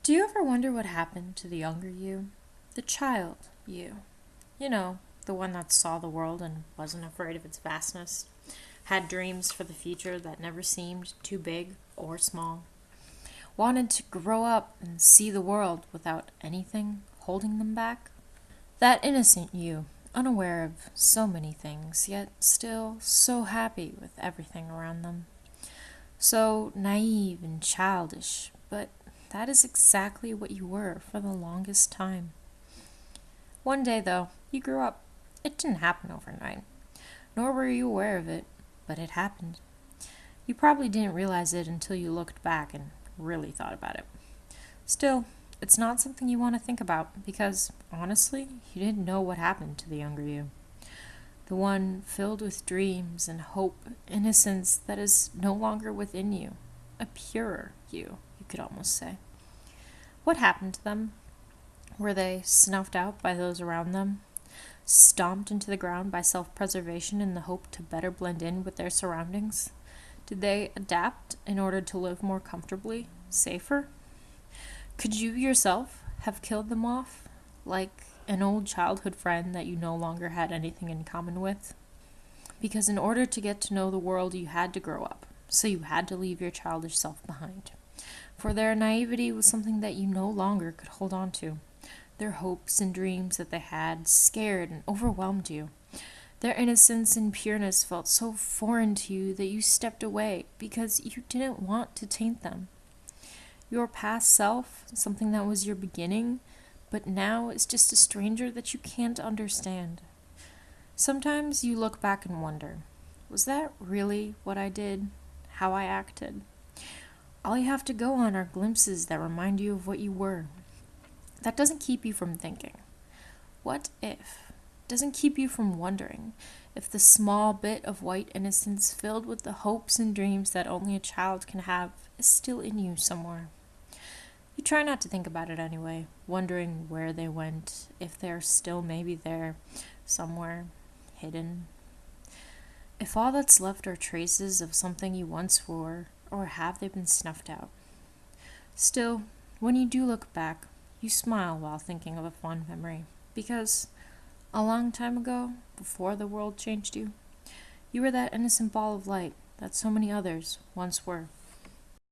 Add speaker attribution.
Speaker 1: Do you ever wonder what happened to the younger you? The child you. You know, the one that saw the world and wasn't afraid of its vastness, had dreams for the future that never seemed too big or small, wanted to grow up and see the world without anything holding them back? That innocent you, unaware of so many things, yet still so happy with everything around them. So naive and childish, but that is exactly what you were for the longest time. One day, though, you grew up. It didn't happen overnight, nor were you aware of it, but it happened. You probably didn't realize it until you looked back and really thought about it. Still, it's not something you want to think about because, honestly, you didn't know what happened to the younger you. The one filled with dreams and hope, innocence that is no longer within you. A purer you could almost say. What happened to them? Were they snuffed out by those around them? Stomped into the ground by self preservation in the hope to better blend in with their surroundings? Did they adapt in order to live more comfortably, safer? Could you yourself have killed them off? Like an old childhood friend that you no longer had anything in common with? Because in order to get to know the world, you had to grow up, so you had to leave your childish self behind. For their naivety was something that you no longer could hold on to. Their hopes and dreams that they had scared and overwhelmed you. Their innocence and pureness felt so foreign to you that you stepped away because you didn't want to taint them. Your past self, something that was your beginning, but now is just a stranger that you can't understand. Sometimes you look back and wonder, was that really what I did? How I acted? All you have to go on are glimpses that remind you of what you were. That doesn't keep you from thinking. What if? Doesn't keep you from wondering if the small bit of white innocence filled with the hopes and dreams that only a child can have is still in you somewhere. You try not to think about it anyway, wondering where they went, if they're still maybe there, somewhere, hidden. If all that's left are traces of something you once were, or have they been snuffed out? Still, when you do look back, you smile while thinking of a fond memory, because a long time ago, before the world changed you, you were that innocent ball of light that so many others once were.